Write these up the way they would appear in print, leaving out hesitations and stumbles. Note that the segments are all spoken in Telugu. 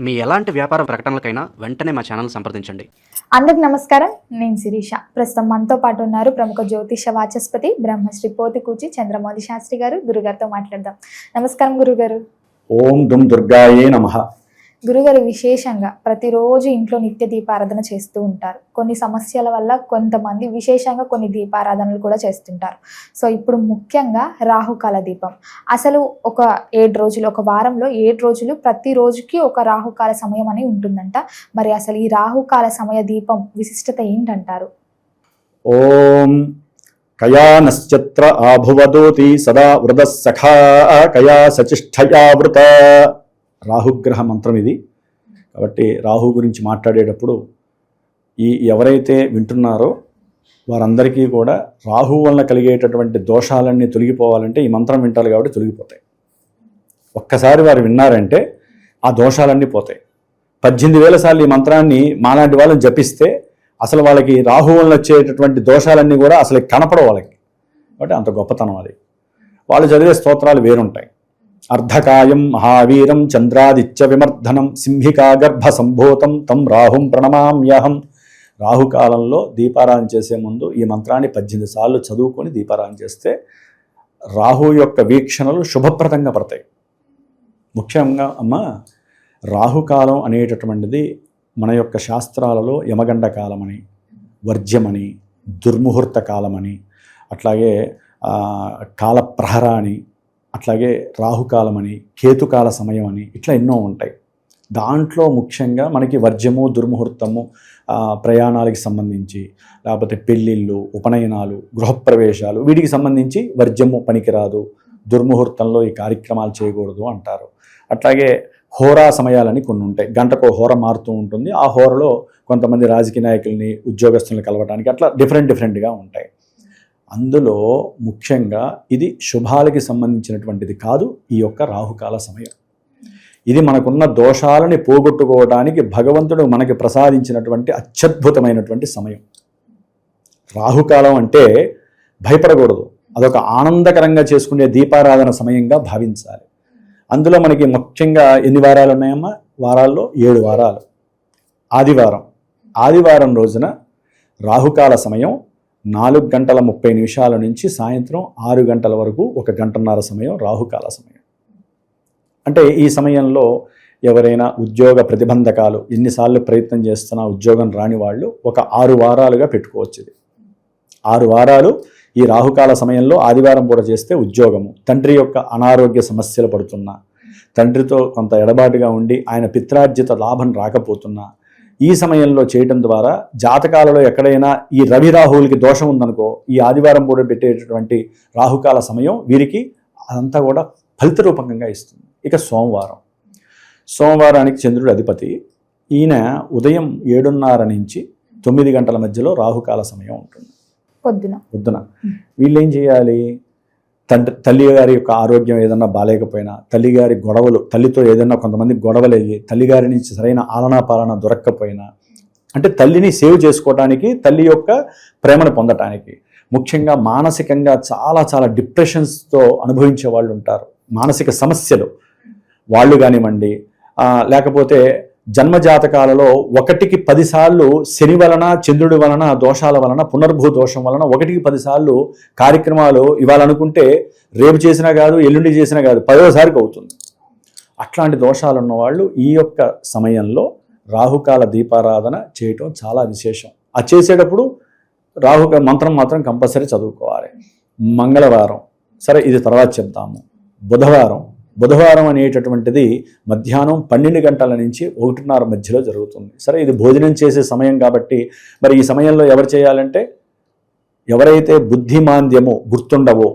మీ ఎలాంటి వ్యాపార ప్రకటనలకైనా వెంటనే మా ఛానల్ సంప్రదించండి. అందరికి నమస్కారం. నేను శిరీష. ప్రస్తుతం మనతో పాటు ఉన్నారు ప్రముఖ జ్యోతిష వాచస్పతి బ్రహ్మశ్రీ పోతికూచి చంద్రమౌళి శాస్త్రి గారు. గురుగారితో మాట్లాడదాం. నమస్కారం గురుగారు. ఓం దుమ్ దుర్గాయే నమః. గురుగారు, విశేషంగా ప్రతిరోజు ఇంట్లో నిత్య దీపారాధన చేస్తూ ఉంటారు. కొన్ని సమస్యల వల్ల కొంతమంది విశేషంగా కొన్ని దీపారాధనలు కూడా చేస్తుంటారు. సో ఇప్పుడు ముఖ్యంగా రాహుకాల దీపం. అసలు ఒక 7 రోజులు, ఒక వారంలో 7 రోజులు ప్రతిరోజుకి ఒక రాహుకాల సమయం అని ఉంటుందంట. మరి అసలు ఈ రాహుకాల సమయ దీపం విశిష్టత ఏంటంటారు? ఓం కయా నశ్చత్ర ఆభువదోతి సదా వృద సఖా కయా సచిష్ఠయావృత. రాహుగ్రహ మంత్రం ఇది. కాబట్టి రాహు గురించి మాట్లాడేటప్పుడు ఎవరైతే వింటున్నారో వారందరికీ కూడా రాహు వలన కలిగేటటువంటి దోషాలన్నీ తొలగిపోవాలంటే ఈ మంత్రం వింటారు కాబట్టి తొలగిపోతాయి. ఒక్కసారి వారు విన్నారంటే ఆ దోషాలన్నీ పోతాయి. 18,000 సార్లు ఈ మంత్రాన్ని మాలాంటి వాళ్ళని జపిస్తే అసలు వాళ్ళకి రాహు వలన వచ్చేటటువంటి దోషాలన్నీ కూడా అసలు కనపడవు వాళ్ళకి. కాబట్టి అంత గొప్పతనం అది. వాళ్ళు చదివే స్తోత్రాలు వేరుంటాయి. అర్ధకాయం మహావీరం చంద్రాదిత్య విమర్ధనం సింహికా గర్భ సంభూతం తం రాహుం ప్రణమామ్యహం. రాహుకాలంలో దీపారాధన చేసే ముందు ఈ మంత్రాన్ని 18 సార్లు చదువుకొని దీపారాధన చేస్తే రాహు యొక్క వీక్షణలు శుభప్రదంగా పడతాయి. ముఖ్యంగా రాహుకాలం అనేటటువంటిది మన యొక్క శాస్త్రాలలో యమగండ కాలమని, వర్జ్యమని, దుర్ముహూర్త కాలమని, అట్లాగే కాలప్రహర అని, అట్లాగే రాహుకాలమని, కేతుకాల సమయం అని, ఇట్లా ఎన్నో ఉంటాయి. దాంట్లో ముఖ్యంగా మనకి వర్జ్యము, దుర్ముహూర్తము, ప్రయాణాలకి సంబంధించి, లేకపోతే పెళ్ళిళ్ళు, ఉపనయనాలు, గృహప్రవేశాలు, వీటికి సంబంధించి వర్జ్యము పనికిరాదు, దుర్ముహూర్తంలో ఈ కార్యక్రమాలు చేయకూడదు అంటారు. అట్లాగే హోరా సమయాలని కొన్ని ఉంటాయి. గంటకో హోర మారుతూ ఉంటుంది. ఆ హోరలో కొంతమంది రాజకీయ నాయకుల్ని, ఉద్యోగస్తుల్ని కలవడానికి అట్లా డిఫరెంట్గా ఉంటాయి. అందులో ముఖ్యంగా ఇది శుభాలకి సంబంధించినటువంటిది కాదు. ఈ యొక్క రాహుకాల సమయం ఇది మనకున్న దోషాలని పోగొట్టుకోవడానికి భగవంతుడు మనకి ప్రసాదించినటువంటి అత్యద్భుతమైనటువంటి సమయం. రాహుకాలం అంటే భయపడకూడదు. అదొక ఆనందకరంగా చేసుకునే దీపారాధన సమయంగా భావించాలి. అందులో మనకి ముఖ్యంగా ఎన్ని వారాలు ఉన్నాయమ్మా? వారాల్లో 7 వారాలు. ఆదివారం రోజున రాహుకాల సమయం 4:30 నుంచి సాయంత్రం 6 గంటల వరకు 1 గంటన్నర సమయం రాహుకాల సమయం. అంటే ఈ సమయంలో ఎవరైనా ఉద్యోగ ప్రతిబంధకాలు, ఎన్నిసార్లు ప్రయత్నం చేస్తున్నా ఉద్యోగం రాని వాళ్ళు ఒక 6 వారాలుగా పెట్టుకోవచ్చు. ఇది 6 వారాలు ఈ రాహుకాల సమయంలో ఆదివారం పూట చేస్తే ఉద్యోగము, తండ్రి యొక్క అనారోగ్య సమస్యలు పడుతున్నా, తండ్రితో కొంత ఎడబాటుగా ఉండి ఆయన పిత్రార్జిత లాభం రాకపోతున్నా ఈ సమయంలో చేయటం ద్వారా జాతకాలలో ఎక్కడైనా ఈ రవి రాహువులకి దోషం ఉందనుకో, ఈ ఆదివారం పూట పెట్టేటటువంటి రాహుకాల సమయం వీరికి అదంతా కూడా ఫలిత రూపకంగా ఇస్తుంది. ఇక సోమవారానికి చంద్రుడు అధిపతి. ఈయన ఉదయం 7:30 నుంచి 9 గంటల మధ్యలో రాహుకాల సమయం ఉంటుంది. పొద్దున వీళ్ళు ఏం చేయాలి? తల్లిగారి యొక్క ఆరోగ్యం ఏదన్నా బాగాలేకపోయినా, తల్లిగారి గొడవలు, తల్లితో ఏదన్నా కొంతమంది గొడవలు అయ్యి తల్లిగారి నుంచి సరైన ఆలనా పాలన దొరక్కపోయినా, అంటే తల్లిని సేవ్ చేసుకోవడానికి, తల్లి యొక్క ప్రేమను పొందటానికి, ముఖ్యంగా మానసికంగా చాలా డిప్రెషన్స్తో అనుభవించే వాళ్ళు ఉంటారు. మానసిక సమస్యలు వాళ్ళు కానివ్వండి, లేకపోతే జన్మజాతకాలలో 1కి 10 సార్లు శని వలన, చంద్రుడి వలన, దోషాల వలన, పునర్భూ దోషం వలన 1కి 10 సార్లు కార్యక్రమాలు ఇవ్వాలనుకుంటే రేపు చేసినా కాదు, ఎల్లుండి చేసినా కాదు, 10వ అవుతుంది. అట్లాంటి దోషాలు ఉన్నవాళ్ళు ఈ యొక్క సమయంలో రాహుకాల దీపారాధన చేయటం చాలా విశేషం. అది చేసేటప్పుడు రాహుకాల మంత్రం మాత్రం కంపల్సరీ చదువుకోవాలి. మంగళవారం, సరే ఇది తర్వాత చెప్తాము. బుధవారం అనేటటువంటిది మధ్యాహ్నం 12 గంటల నుంచి 1:30 మధ్యలో జరుగుతుంది. సరే ఇది భోజనం చేసే సమయం కాబట్టి మరి ఈ సమయంలో ఎవరు చేయాలంటే, ఎవరైతే బుద్ధిమాంద్యమో, గుర్తుండవో,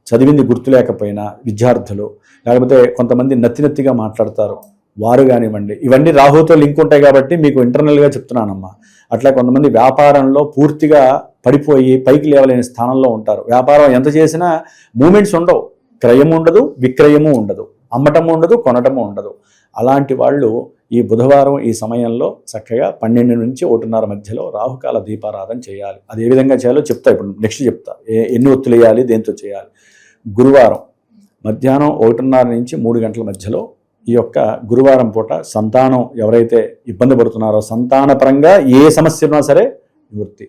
చదివింది గుర్తు లేకపోయినా విద్యార్థులు, లేకపోతే కొంతమంది నత్తిగా మాట్లాడతారు వారు కానివ్వండి. ఇవన్నీ రాహుతో లింక్ ఉంటాయి కాబట్టి మీకు ఇంటర్నల్గా చెప్తున్నానమ్మా. అట్లా కొంతమంది వ్యాపారంలో పూర్తిగా పడిపోయి పైకి లేవలేని స్థానంలో ఉంటారు. వ్యాపారం ఎంత చేసినా మూమెంట్స్ ఉండవు, క్రయము ఉండదు, విక్రయము ఉండదు, అమ్మటము ఉండదు, కొనటము ఉండదు. అలాంటి వాళ్ళు ఈ బుధవారం ఈ సమయంలో చక్కగా 12 నుంచి 1:30 మధ్యలో రాహుకాల దీపారాధన చేయాలి. అది ఏ విధంగా చేయాలో చెప్తా, ఇప్పుడు నెక్స్ట్ చెప్తా. ఎన్ని ఒత్తులు వేయాలి, దేంతో చేయాలి. గురువారం మధ్యాహ్నం 1:30 నుంచి 3 గంటల మధ్యలో ఈ యొక్క గురువారం పూట సంతానం ఎవరైతే ఇబ్బంది పడుతున్నారో సంతానపరంగా ఏ సమస్య ఉన్నా సరే నివృత్తి,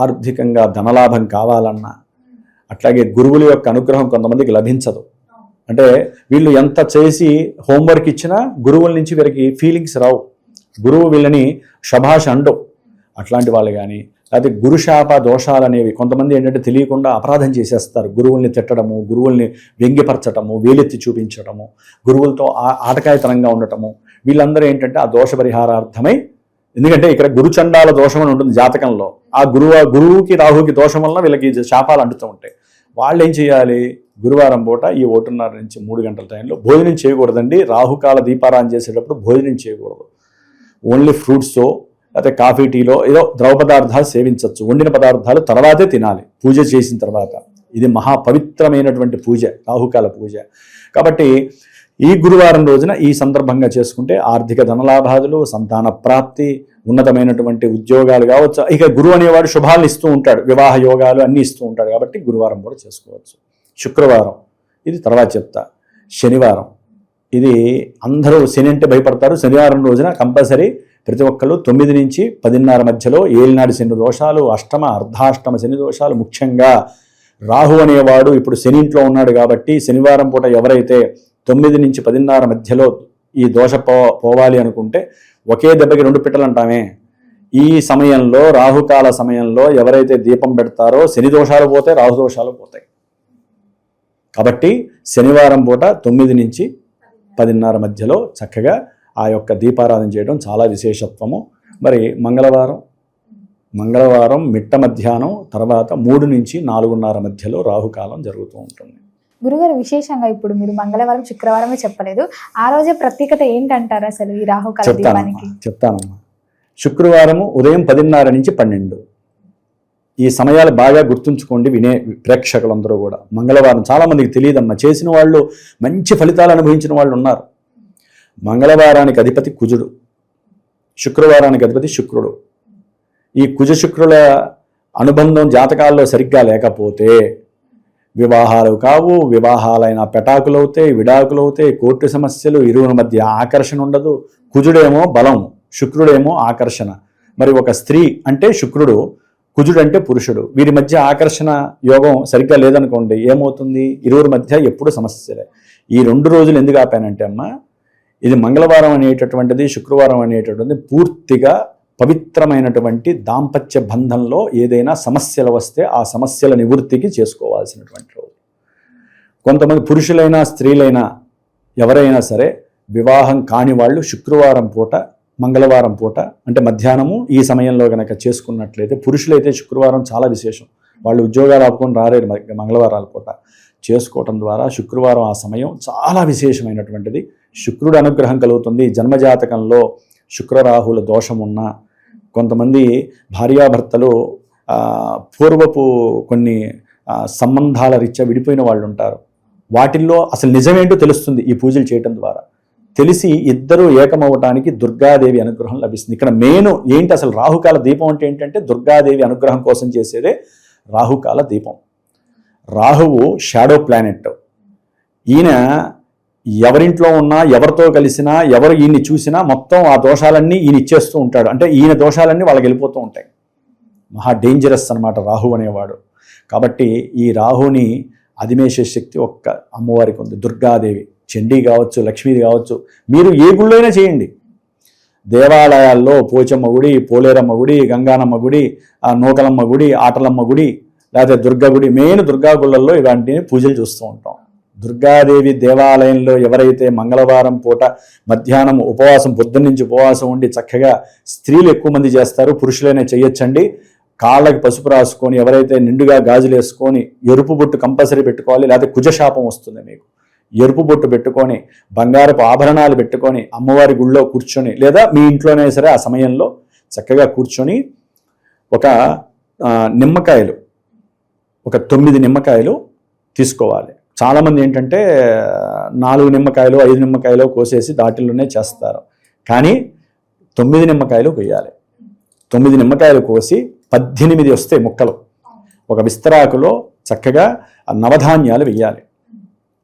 ఆర్థికంగా ధనలాభం కావాలన్నా, అట్లాగే గురువుల యొక్క అనుగ్రహం కొంతమందికి లభించదు. అంటే వీళ్ళు ఎంత చేసి హోంవర్క్ ఇచ్చినా గురువుల నుంచి వీరికి ఫీలింగ్స్ రావు, గురువు వీళ్ళని శభాష్ అండవు. అట్లాంటి వాళ్ళు కానీ, లేకపోతే గురుశాప దోషాలు అనేవి కొంతమంది ఏంటంటే తెలియకుండా అపరాధం చేసేస్తారు. గురువుల్ని తిట్టడము, గురువుల్ని వ్యంగ్యపరచటము, వేలెత్తి చూపించటము, గురువులతో ఆటకాయతనంగా ఉండటము, వీళ్ళందరూ ఏంటంటే ఆ దోష పరిహారార్థమై, ఎందుకంటే ఇక్కడ గురుచండాల దోషం అని ఉంటుంది జాతకంలో, ఆ గురువుకి రాహుకి దోషం వల్ల వీళ్ళకి శాపాలు అంటుతూ ఉంటాయి. వాళ్ళు ఏం చేయాలి, గురువారం పూట ఈ 1:30 నుంచి 3 గంటల టైంలో భోజనం చేయకూడదండి. రాహుకాల దీపారాధన చేసేటప్పుడు భోజనం చేయకూడదు. ఓన్లీ ఫ్రూట్సో లేకపోతే కాఫీ టీలో ఏదో ద్రవ పదార్థాలు సేవించవచ్చు. వండిన పదార్థాలు తర్వాతే తినాలి పూజ చేసిన తర్వాత. ఇది మహాపవిత్రమైనటువంటి పూజ, రాహుకాల పూజ. కాబట్టి ఈ గురువారం రోజున ఈ సందర్భంగా చేసుకుంటే ఆర్థిక ధనలాభాదులు, సంతాన ప్రాప్తి, ఉన్నతమైనటువంటి ఉద్యోగాలు కావచ్చు. ఇక గురువు అనేవాడు శుభాలను ఇస్తూ ఉంటాడు, వివాహ యోగాలు అన్నీ ఇస్తూ ఉంటాడు. కాబట్టి గురువారం కూడా చేసుకోవచ్చు. శుక్రవారం ఇది తర్వాత చెప్తా. శనివారం ఇది అందరూ శని అంటే భయపడతారు. శనివారం రోజున కంపల్సరీ ప్రతి ఒక్కళ్ళు 9 నుంచి 10:30 మధ్యలో ఏలినాడు శని దోషాలు, అష్టమ అర్ధాష్టమ శని దోషాలు, ముఖ్యంగా రాహు అనేవాడు ఇప్పుడు శని ఇంట్లో ఉన్నాడు. కాబట్టి శనివారం పూట ఎవరైతే 9 నుంచి 10:30 మధ్యలో ఈ దోష పోవాలి అనుకుంటే, ఒకే దెబ్బకి 2 పిట్టలు అంటామే, ఈ సమయంలో రాహుకాల సమయంలో ఎవరైతే దీపం పెడతారో శని దోషాలు పోతాయి, రాహు దోషాలు పోతాయి. కాబట్టి శనివారం పూట 9 నుంచి 10:30 మధ్యలో చక్కగా ఆ యొక్క దీపారాధన చేయడం చాలా విశేషత్వము. మరి మంగళవారం మిట్ట మధ్యాహ్నం తర్వాత 3 నుంచి 4:30 మధ్యలో రాహుకాలం జరుగుతూ ఉంటుంది. గురుగారు, విశేషంగా ఇప్పుడు మీరు మంగళవారం శుక్రవారమే చెప్పలేదు, ఆ రోజే ప్రత్యేకత ఏంటంటారు అసలు ఈ రాహుకాల దీపానికి? చెప్తానమ్మా. శుక్రవారము ఉదయం 10:30 నుంచి 12. ఈ సమయాలు బాగా గుర్తుంచుకోండి వినే ప్రేక్షకులందరూ కూడా. మంగళవారం చాలామందికి తెలియదమ్మా, చేసిన వాళ్ళు మంచి ఫలితాలు అనుభవించిన వాళ్ళు ఉన్నారు. మంగళవారానికి అధిపతి కుజుడు, శుక్రవారానికి అధిపతి శుక్రుడు. ఈ కుజ శుక్రుల అనుబంధం జాతకాల్లో సరిగ్గా లేకపోతే వివాహాలు కావు, వివాహాలైన పెటాకులవుతాయి, విడాకులవుతాయి, కోర్టు సమస్యలు, ఇరువుల మధ్య ఆకర్షణ ఉండదు. కుజుడేమో బలం, శుక్రుడేమో ఆకర్షణ. మరి ఒక స్త్రీ అంటే శుక్రుడు, కుజుడు అంటే పురుషుడు, వీరి మధ్య ఆకర్షణ యోగం సరిగ్గా లేదనుకోండి, ఏమవుతుంది, ఇరువురి మధ్య ఎప్పుడు సమస్యలే. ఈ 2 రోజులు ఎందుకు ఆపానంటే అమ్మా, ఇది మంగళవారం అనేటటువంటిది, శుక్రవారం అనేటటువంటిది పూర్తిగా పవిత్రమైనటువంటి దాంపత్య బంధంలో ఏదైనా సమస్యలు వస్తే ఆ సమస్యల నివృత్తికి చేసుకోవాల్సినటువంటి రోజు. కొంతమంది పురుషులైనా స్త్రీలైనా ఎవరైనా సరే వివాహం కాని వాళ్ళు శుక్రవారం పూట, మంగళవారం పూట అంటే మధ్యాహ్నము ఈ సమయంలో కనుక చేసుకున్నట్లయితే, పురుషులైతే శుక్రవారం చాలా విశేషం, వాళ్ళు ఉద్యోగాలు ఆపుకొని రాలేరు మంగళవారాల పూట, చేసుకోవటం ద్వారా శుక్రవారం ఆ సమయం చాలా విశేషమైనటువంటిది. శుక్రుడు అనుగ్రహం కలుగుతుంది. జన్మజాతకంలో శుక్రరాహుల దోషం ఉన్న కొంతమంది భార్యాభర్తలు పూర్వపు కొన్ని సంబంధాల రీత్యా విడిపోయిన వాళ్ళు ఉంటారు. వాటిల్లో అసలు నిజమేంటో తెలుస్తుంది ఈ పూజలు చేయటం ద్వారా. తెలిసి ఇద్దరు ఏకమవటానికి దుర్గాదేవి అనుగ్రహం లభిస్తుంది. ఇక్కడ మెయిన్ ఏంటి, అసలు రాహుకాల దీపం అంటే ఏంటంటే దుర్గాదేవి అనుగ్రహం కోసం చేసేదే రాహుకాల దీపం. రాహువు షాడో ప్లానెట్. ఈయన ఎవరింట్లో ఉన్నా, ఎవరితో కలిసినా, ఎవరు ఈయన్ని చూసినా మొత్తం ఆ దోషాలన్నీ ఈయన ఇచ్చేస్తూ ఉంటాడు. అంటే ఈయన దోషాలన్నీ వాళ్ళకి వెళ్ళిపోతూ ఉంటాయి. మహా డేంజరస్ అన్నమాట రాహు అనేవాడు. కాబట్టి ఈ రాహుని అధిమేసే శక్తి ఒక్క అమ్మవారికి ఉంది, దుర్గాదేవి. చండీ కావచ్చు, లక్ష్మీది కావచ్చు, మీరు ఏ గుళ్ళైనా చేయండి. దేవాలయాల్లో పోచమ్మ గుడి, పోలేరమ్మ గుడి, గంగానమ్మ గుడి, నూకలమ్మ గుడి, ఆటలమ్మ గుడి, లేకపోతే దుర్గా గుడి, మెయిన్ దుర్గా గుళ్ళల్లో ఇలాంటి పూజలు చూస్తూ ఉంటాం. దుర్గాదేవి దేవాలయంలో ఎవరైతే మంగళవారం పూట మధ్యాహ్నం ఉపవాసం, పొద్దున్నుంచి ఉపవాసం ఉండి చక్కగా స్త్రీలు ఎక్కువ మంది చేస్తారు, పురుషులైనా చేయొచ్చండి. కాళ్ళకి పసుపు రాసుకొని, ఎవరైతే నిండుగా గాజులు వేసుకొని, ఎరుపు బొట్టు కంపల్సరీ పెట్టుకోవాలి, లేకపోతే కుజశాపం వస్తుంది మీకు. ఎరుపు బొట్టు పెట్టుకొని, బంగారపు ఆభరణాలు పెట్టుకొని, అమ్మవారి గుళ్ళో కూర్చొని, లేదా మీ ఇంట్లోనే సరే ఆ సమయంలో చక్కగా కూర్చొని ఒక నిమ్మకాయలు, ఒక 9 నిమ్మకాయలు తీసుకోవాలి. చాలామంది ఏంటంటే 4 నిమ్మకాయలు 5 నిమ్మకాయలు కోసేసి దాటిల్లోనే చేస్తారు. కానీ 9 నిమ్మకాయలు కొయ్యాలి. 9 నిమ్మకాయలు కోసి 18 వస్తాయి ముక్కలు. ఒక విస్తరాకులో చక్కగా నవధాన్యాలు వెయ్యాలి.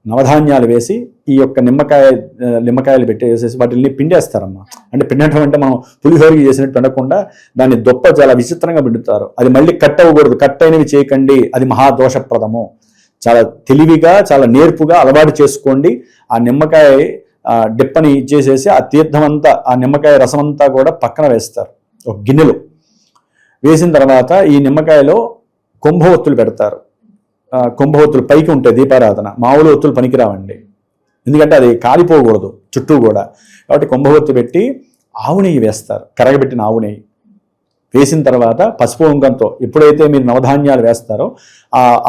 నవధాన్యాలు వేసి ఈ యొక్క నిమ్మకాయలు వేసేసి వాటిని పిండేస్తారమ్మా. అంటే పిండటం అంటే మనం పులిహోరకి చేసినట్టు పిండకుండా దాన్ని దొప్ప చాలా విచిత్రంగా పిండుతారు. అది మళ్ళీ కట్ అవ్వకూడదు, కట్ అయినవి చేయకండి, అది మహాదోషప్రదము. చాలా తెలివిగా చాలా నేర్పుగా అలవాటు చేసుకోండి. ఆ నిమ్మకాయ డిప్పని ఇచ్చేసేసి ఆ తీర్థం అంతా ఆ నిమ్మకాయ రసం అంతా కూడా పక్కన వేస్తారు ఒక గిన్నెలో. వేసిన తర్వాత ఈ నిమ్మకాయలో కుంభవత్తులు పెడతారు. కుంభవత్తులు పైకి ఉంటాయి దీపారాధన, మామూలు ఒత్తులు పనికిరావండి, ఎందుకంటే అది కాలిపోకూడదు చుట్టూ కూడా. కాబట్టి కుంభవత్తు పెట్టి ఆవు నెయ్యి వేస్తారు, కరగబెట్టిన ఆవు నెయ్యి వేసిన తర్వాత పసుపు కుంకంతో ఎప్పుడైతే మీరు నవధాన్యాలు వేస్తారో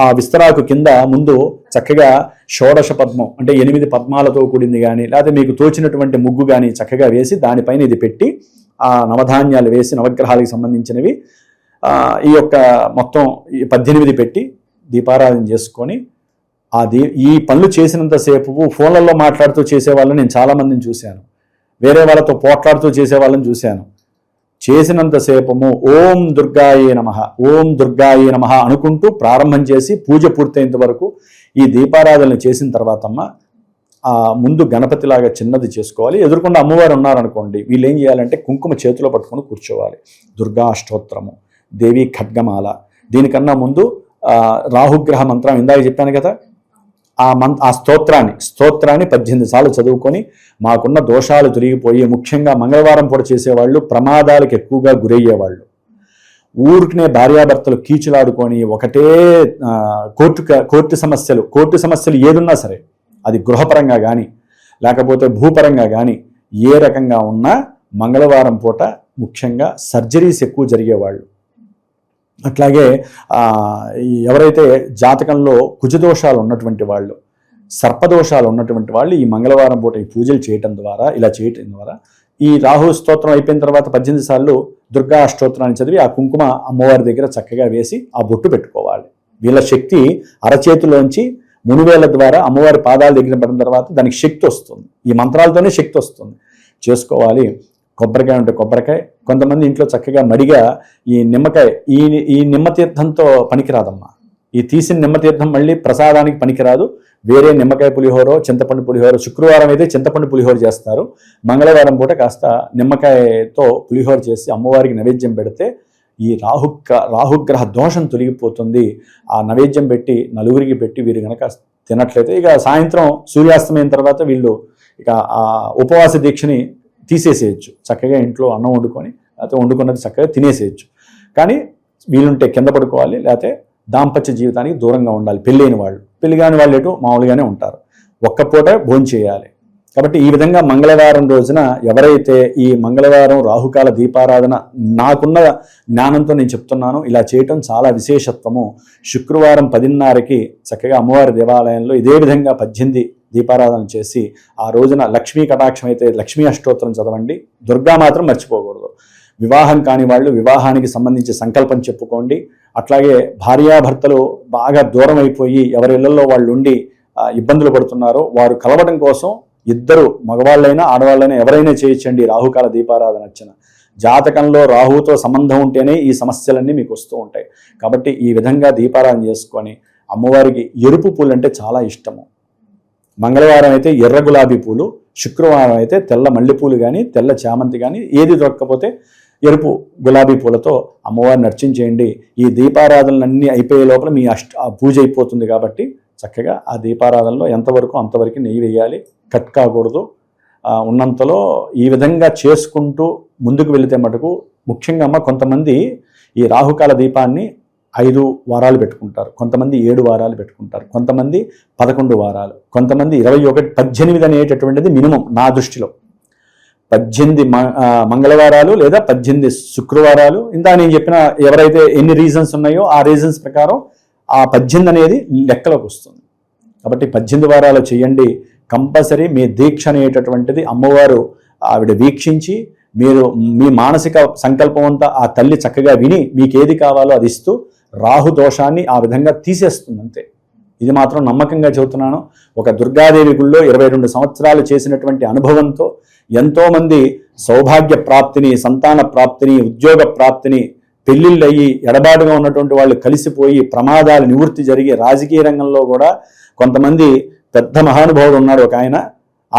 ఆ విస్తరాకు కింద ముందు చక్కగా షోడశ పద్మం అంటే 8 పద్మాలతో కూడింది కానీ లేకపోతే మీకు తోచినటువంటి ముగ్గు కానీ చక్కగా వేసి దానిపైన ఇది పెట్టి ఆ నవధాన్యాలు వేసి నవగ్రహాలకు సంబంధించినవి ఈ యొక్క మొత్తం 18 పెట్టి దీపారాధన చేసుకొని ఈ పనులు చేసినంతసేపు ఫోన్లలో మాట్లాడుతూ చేసేవాళ్ళని నేను చాలామందిని చూశాను, వేరే వాళ్ళతో పోట్లాడుతూ చేసేవాళ్ళని చూశాను. చేసినంతసేపము ఓం దుర్గాయే నమః ఓం దుర్గాయే నమః అనుకుంటూ ప్రారంభం చేసి పూజ పూర్తయినంత వరకు ఈ దీపారాధనలు చేసిన తర్వాత ముందు గణపతిలాగా చిన్నది చేసుకోవాలి. ఎదురుకుండా అమ్మవారు ఉన్నారనుకోండి, వీళ్ళు ఏం చేయాలంటే కుంకుమ చేతిలో పట్టుకొని కూర్చోవాలి. దుర్గా అష్టోత్తరము, దేవి ఖడ్గమాల, దీనికన్నా ముందు రాహుగ్రహ మంత్రం ఇందాక చెప్పాను కదా, ఆ స్తోత్రాన్ని 18 సార్లు చదువుకొని మాకున్న దోషాలు తొలగిపోయి, ముఖ్యంగా మంగళవారం పూట చేసేవాళ్ళు ప్రమాదాలకు ఎక్కువగా గురయ్యేవాళ్ళు, ఊరికినే భార్యాభర్తలు కీచులాడుకొని ఒకటే కోర్టు సమస్యలు ఏదున్నా సరే, అది గృహపరంగా కానీ లేకపోతే భూపరంగా కానీ ఏ రకంగా ఉన్నా మంగళవారం పూట ముఖ్యంగా సర్జరీస్ ఎక్కువ జరిగేవాళ్ళు. అట్లాగే ఎవరైతే జాతకంలో కుజదోషాలు ఉన్నటువంటి వాళ్ళు, సర్పదోషాలు ఉన్నటువంటి వాళ్ళు ఈ మంగళవారం పూట ఈ పూజలు చేయటం ద్వారా, ఇలా చేయటం ద్వారా ఈ రాహు స్తోత్రం అయిపోయిన తర్వాత 18 సార్లు దుర్గా అష్టోత్తరాన్ని చదివి ఆ కుంకుమ అమ్మవారి దగ్గర చక్కగా వేసి ఆ బొట్టు పెట్టుకోవాలి. వీళ్ళ శక్తి అరచేతిలోంచి మునివేళ్ల ద్వారా అమ్మవారి పాదాల దగ్గర పడిన తర్వాత దానికి శక్తి వస్తుంది, ఈ మంత్రాలతోనే శక్తి వస్తుంది. చేసుకోవాలి. కొబ్బరికాయ ఉంటే కొబ్బరికాయ, కొంతమంది ఇంట్లో చక్కగా మడిగా ఈ నిమ్మకాయ ఈ నిమ్మతీర్థంతో పనికిరాదమ్మా. ఈ తీసిన నిమ్మతీర్థం మళ్ళీ ప్రసాదానికి పనికిరాదు. వేరే నిమ్మకాయ పులిహోర, చింతపండు పులిహోర, శుక్రవారం అయితే చింతపండు పులిహోర చేస్తారు, మంగళవారం పూట కాస్త నిమ్మకాయతో పులిహోర చేసి అమ్మవారికి నైవేద్యం పెడితే ఈ రాహుగ్రహ దోషం తొలగిపోతుంది. ఆ నైవేద్యం పెట్టి నలుగురికి పెట్టి వీరు కనుక తినట్లయితే ఇక సాయంత్రం సూర్యాస్తమైన తర్వాత వీళ్ళు ఇక ఆ ఉపవాస దీక్షని తీసేసేయచ్చు. చక్కగా ఇంట్లో అన్నం వండుకొని లేకపోతే వండుకున్నది చక్కగా తినేసేయచ్చు. కానీ వీలుంటే కింద పడుకోవాలి, లేకపోతే దాంపత్య జీవితానికి దూరంగా ఉండాలి. పెళ్ళైన వాళ్ళు, పెళ్లి కాని వాళ్ళు ఎటు మామూలుగానే ఉంటారు, ఒక్క పూట భోజనం చేయాలి. కాబట్టి ఈ విధంగా మంగళవారం రోజున ఎవరైతే ఈ మంగళవారం రాహుకాల దీపారాధన, నాకున్న జ్ఞానంతో నేను చెప్తున్నాను, ఇలా చేయటం చాలా విశేషత్వము. శుక్రవారం 10:30కి చక్కగా అమ్మవారి దేవాలయంలో ఇదే విధంగా 18 దీపారాధన చేసి ఆ రోజున లక్ష్మీ కటాక్షం అయితే లక్ష్మీ అష్టోత్తరం చదవండి. దుర్గా మాత్రం మర్చిపోకూడదు. వివాహం కాని వాళ్ళు వివాహానికి సంబంధించి సంకల్పం చెప్పుకోండి. అట్లాగే భార్యాభర్తలు బాగా దూరం అయిపోయి ఎవరి ఇళ్లలో వాళ్ళు ఉండి ఇబ్బందులు పడుతున్నారో వారు కలవడం కోసం ఇద్దరు మగవాళ్ళైనా ఆడవాళ్ళైనా ఎవరైనా చేయొచ్చండి రాహుకాల దీపారాధన అర్చన. జాతకంలో రాహుతో సంబంధం ఉంటేనే ఈ సమస్యలన్నీ మీకు వస్తూ ఉంటాయి. కాబట్టి ఈ విధంగా దీపారాధన చేసుకొని అమ్మవారికి ఎరుపు పూలు అంటే చాలా ఇష్టము. మంగళవారం అయితే ఎర్ర గులాబీ పూలు, శుక్రవారం అయితే తెల్ల మల్లెపూలు కానీ తెల్ల చామంతి కానీ, ఏది దొరకకపోతే ఎరుపు గులాబీ పూలతో అమ్మవారిని అర్చించేయండి. ఈ దీపారాధనలన్నీ అయిపోయే లోపల మీ పూజ అయిపోతుంది. కాబట్టి చక్కగా ఆ దీపారాధనలో ఎంతవరకు అంతవరకు నెయ్యి వేయాలి, కట్ కాకూడదు. ఉన్నంతలో ఈ విధంగా చేసుకుంటూ ముందుకు వెళితే మటుకు ముఖ్యంగా కొంతమంది ఈ రాహుకాల దీపాన్ని 5 వారాలు పెట్టుకుంటారు, కొంతమంది 7 వారాలు పెట్టుకుంటారు, కొంతమంది 11 వారాలు, కొంతమంది 21, 18 అనేటటువంటిది మినిమం నా దృష్టిలో. 18 మంగళవారాలు లేదా 18 శుక్రవారాలు. ఇందా నేను చెప్పిన ఎవరైతే ఎన్ని రీజన్స్ ఉన్నాయో ఆ రీజన్స్ ప్రకారం ఆ 18 అనేది లెక్కలోకి వస్తుంది. కాబట్టి 18 వారాలు చేయండి. కంపల్సరీ మీ దీక్ష అనేటటువంటిది అమ్మవారు ఆవిడ వీక్షించి మీరు మీ మానసిక సంకల్పం అంతా ఆ తల్లి చక్కగా విని మీకు ఏది కావాలో అది ఇస్తూ రాహు దోషాన్ని ఆ విధంగా తీసేస్తుంది అంతే. ఇది మాత్రం నమ్మకంగా చెబుతున్నాను. ఒక దుర్గాదేవి గుళ్ళో 22 సంవత్సరాలు చేసినటువంటి అనుభవంతో ఎంతోమంది సౌభాగ్య ప్రాప్తిని, సంతాన ప్రాప్తిని, ఉద్యోగ ప్రాప్తిని, పెళ్లిళ్ళు అయ్యి ఎడబాటుగా ఉన్నటువంటి వాళ్ళు కలిసిపోయి ప్రమాదాలు నివృత్తి జరిగి రాజకీయ రంగంలో కూడా కొంతమంది పెద్ద మహానుభావుడు ఉన్నాడు ఒక ఆయన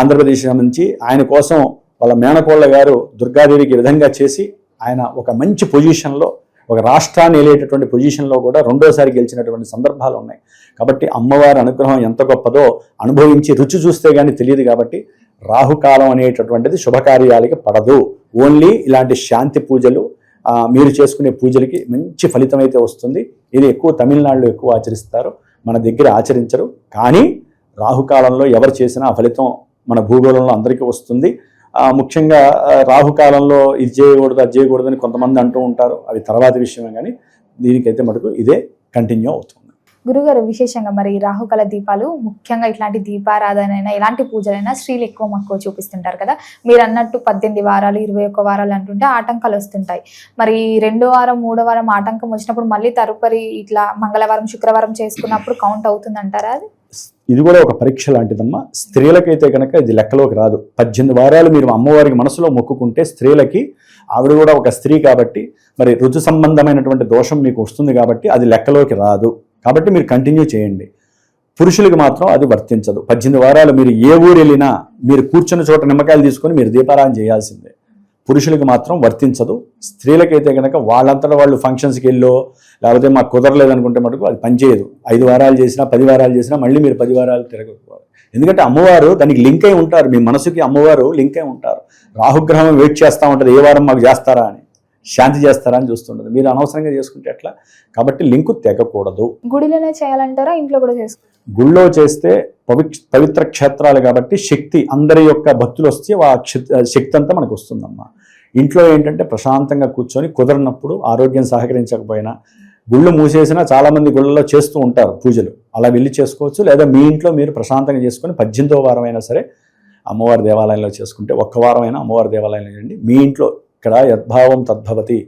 ఆంధ్రప్రదేశ్ నుంచి. ఆయన కోసం వాళ్ళ మేనకోళ్ళ గారు దుర్గాదేవికి ఈ విధంగా చేసి ఆయన ఒక మంచి పొజిషన్లో, ఒక రాష్ట్రాన్ని వెళ్ళేటటువంటి పొజిషన్లో కూడా రెండోసారి గెలిచినటువంటి సందర్భాలు ఉన్నాయి. కాబట్టి అమ్మవారి అనుగ్రహం ఎంత గొప్పదో అనుభవించి రుచి చూస్తే కానీ తెలియదు. కాబట్టి రాహుకాలం అనేటటువంటిది శుభకార్యాలకి పడదు. ఓన్లీ ఇలాంటి శాంతి పూజలు, మీరు చేసుకునే పూజలకి మంచి ఫలితం అయితే వస్తుంది. ఇది ఎక్కువ తమిళనాడులో ఎక్కువ ఆచరిస్తారు, మన దగ్గర ఆచరించరు. కానీ రాహుకాలంలో ఎవరు చేసినా ఆ ఫలితం మన భూగోళంలో అందరికీ వస్తుంది. ముఖ్యంగా రాహుకాలంలో ఇది చేయకూడదు, అది చేయకూడదని కొంతమంది అంటూ ఉంటారు. అవి తర్వాత విషయమే, కానీ దీనికైతే మటుకు ఇదే కంటిన్యూ అవుతుంది. గురుగారు, విశేషంగా మరి రాహుకాల దీపాలు, ముఖ్యంగా ఇట్లాంటి దీపారాధన అయినా ఎలాంటి పూజలైనా స్త్రీలు ఎక్కువ మక్కువ చూపిస్తుంటారు కదా. మీరు అన్నట్టు 18 వారాలు 21 వారాలు అంటుంటే ఆటంకాలు వస్తుంటాయి. మరి 2వ వారం 3వ వారం ఆటంకం వచ్చినప్పుడు మళ్ళీ తదుపరి ఇట్లా మంగళవారం శుక్రవారం చేసుకున్నప్పుడు కౌంట్ అవుతుందంటారా? అది ఇది కూడా ఒక పరీక్ష లాంటిదమ్మా. స్త్రీలకైతే కనుక ఇది లెక్కలోకి రాదు. 18 వారాలు మీరు అమ్మవారికి మనసులో మొక్కుకుంటే స్త్రీలకి, ఆవిడ కూడా ఒక స్త్రీ కాబట్టి మరి ఋతు సంబంధమైనటువంటి దోషం మీకు వస్తుంది కాబట్టి అది లెక్కలోకి రాదు. కాబట్టి మీరు కంటిన్యూ చేయండి. పురుషులకు మాత్రం అది వర్తించదు. 18 వారాలు మీరు ఏ ఊరు వెళ్ళినా మీరు కూర్చున్న చోట నిమ్మకాయలు తీసుకొని మీరు దీపారాధన చేయాల్సిందే. పురుషులకు మాత్రం వర్తించదు. స్త్రీలకైతే కనుక వాళ్ళంతటా వాళ్ళు ఫంక్షన్స్కి వెళ్ళో లేకపోతే మాకు కుదరలేదనుకుంటే మటుకు అది పనిచేయదు. 5 వారాలు చేసినా 10 వారాలు చేసినా మళ్ళీ మీరు 10 వారాలు తిరగకపోవాలి. ఎందుకంటే అమ్మవారు దానికి లింక్ అయి ఉంటారు, మీ మనసుకి అమ్మవారు లింక్ అయి ఉంటారు. రాహుగ్రహం వెయిట్ చేస్తూ ఉంటుంది, ఏ వారం మాకు చేస్తారా అని, శాంతి చేస్తారా అని చూస్తుంటుంది. మీరు అనవసరంగా చేసుకుంటే ఎట్లా? కాబట్టి లింకు తెగకూడదు. గుడిలోనే చేయాలంటారా, ఇంట్లో కూడా చేసుకో? గుళ్ళో చేస్తే పవిత్ర క్షేత్రాలు కాబట్టి శక్తి, అందరి యొక్క భక్తులు వస్తే ఆ శక్తి అంతా మనకు వస్తుందమ్మా. ఇంట్లో ఏంటంటే ప్రశాంతంగా కూర్చొని, కుదరనప్పుడు ఆరోగ్యం సహకరించకపోయినా గుళ్ళు మూసేసినా చాలామంది గుళ్ళలో చేస్తూ ఉంటారు పూజలు, అలా వెళ్ళి చేసుకోవచ్చు. లేదా మీ ఇంట్లో మీరు ప్రశాంతంగా చేసుకొని 18వ వారం అయినా సరే అమ్మవారి దేవాలయంలో చేసుకుంటే, ఒక్క వారం అయినా అమ్మవారి దేవాలయంలో చేయండి. మీ ఇంట్లో ఇక్కడ యద్భావం తద్భవతి,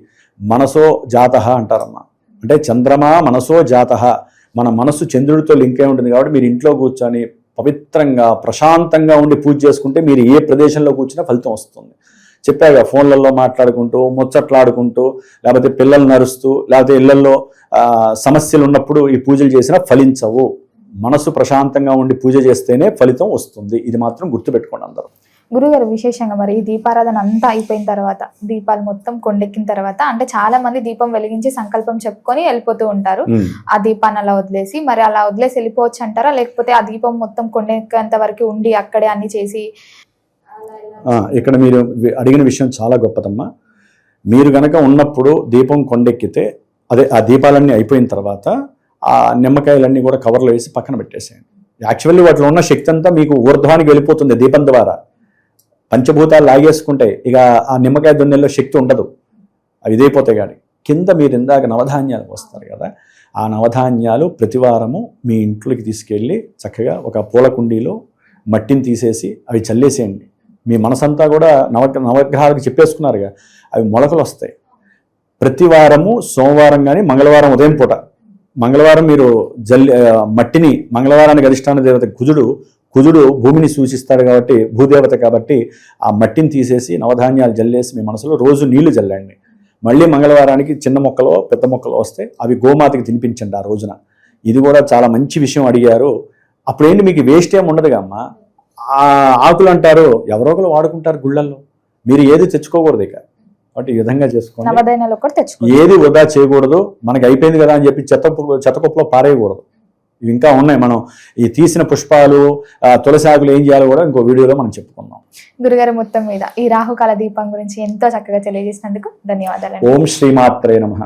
మనసో జాతః అంటారమ్మా. అంటే చంద్రమా మనసో జాతః, మన మనసు చంద్రుడితో లింక్ అయి ఉంటుంది. కాబట్టి మీరు ఇంట్లో కూర్చొని పవిత్రంగా ప్రశాంతంగా ఉండి పూజ చేసుకుంటే మీరు ఏ ప్రదేశంలో కూర్చున్నా ఫలితం వస్తుంది. చెప్పాగా, ఫోన్లలో మాట్లాడుకుంటూ, ముచ్చట్లాడుకుంటూ, లేకపోతే పిల్లలు నరుస్తూ, లేకపోతే ఇళ్లలో సమస్యలు ఉన్నప్పుడు ఈ పూజలు చేసినా ఫలించవు. మనసు ప్రశాంతంగా ఉండి పూజ చేస్తేనే ఫలితం వస్తుంది. ఇది మాత్రం గుర్తుపెట్టుకోండి అందరూ. గురుగారు, విశేషంగా మరి ఈ దీపారాధన అంతా అయిపోయిన తర్వాత, దీపాలు మొత్తం కొండెక్కిన తర్వాత, అంటే చాలా మంది దీపం వెలిగించి సంకల్పం చెప్పుకొని వెళ్ళిపోతూ ఉంటారు. ఆ దీపాన్ని అలా వదిలేసి, మరి అలా వదిలేసి వెళ్ళిపోవచ్చు అంటారా? లేకపోతే ఆ దీపం మొత్తం కొండెక్కేంత వరకు ఉండి అక్కడే అన్ని చేసి? ఇక్కడ మీరు అడిగిన విషయం చాలా గొప్పదమ్మా. మీరు గనక ఉన్నప్పుడు దీపం కొండెక్కితే, అదే ఆ దీపాలన్నీ అయిపోయిన తర్వాత ఆ నిమ్మకాయలన్నీ కూడా కవర్లో వేసి పక్కన పెట్టేసేయండి. యాక్చువల్లీ వాటిలో ఉన్న శక్తి అంతా మీకు ఊర్ధ్వానికి వెళ్ళిపోతుంది దీపం ద్వారా. పంచభూతాలు లాగేసుకుంటాయి, ఇక ఆ నిమ్మకాయ దొన్నెల్లో శక్తి ఉండదు, అవి ఇదైపోతాయి. కానీ కింద మీరు ఇందాక నవధాన్యాలు వస్తారు కదా, ఆ నవధాన్యాలు ప్రతివారము మీ ఇంట్లోకి తీసుకెళ్ళి చక్కగా ఒక పూల కుండీలో మట్టిని తీసేసి అవి చల్లేసేయండి. మీ మనసంతా కూడా నవగ్రహాలకు చెప్పేసుకున్నారుగా, అవి మొలకలు వస్తాయి. ప్రతి వారము సోమవారం కానీ మంగళవారం ఉదయం పూట, మంగళవారం మీరు మట్టిని, మంగళవారానికి అధిష్టాన దేవత కుజుడు భూమిని సూచిస్తాడు కాబట్టి, భూదేవత కాబట్టి, ఆ మట్టిని తీసేసి నవధాన్యాలు జల్లేసి మీ మనసులో రోజు నీళ్లు జల్లండి. మళ్ళీ మంగళవారానికి చిన్న మొక్కలో పెద్ద మొక్కలు వస్తే అవి గోమాతకి తినిపించండి ఆ రోజున. ఇది కూడా చాలా మంచి విషయం అడిగారు. అప్పుడేంటి మీకు వేస్ట్ ఏమి ఉండదుగా అమ్మా. ఆ ఆకులు అంటారు, ఎవరో ఒకరు వాడుకుంటారు గుళ్ళల్లో, మీరు ఏది తెచ్చుకోకూడదు. ఇక కాబట్టి ఈ విధంగా చేసుకోండి. ఏది వృధా చేయకూడదు. మనకి అయిపోయింది కదా అని చెప్పి చెత్తకుప్పలో పారేయకూడదు. ఇవి ఇంకా ఉన్నాయి. మనం ఈ తీసిన పుష్పాలు, తులసి ఆకులు ఏం చేయాలో కూడా ఇంకో వీడియోలో మనం చెప్పుకుందాం. గురుగారు, మొత్తం మీద ఈ రాహుకాల దీపం గురించి ఎంతో చక్కగా తెలియజేసినందుకు ధన్యవాదాలు. ఓం శ్రీమాత్రే నమః.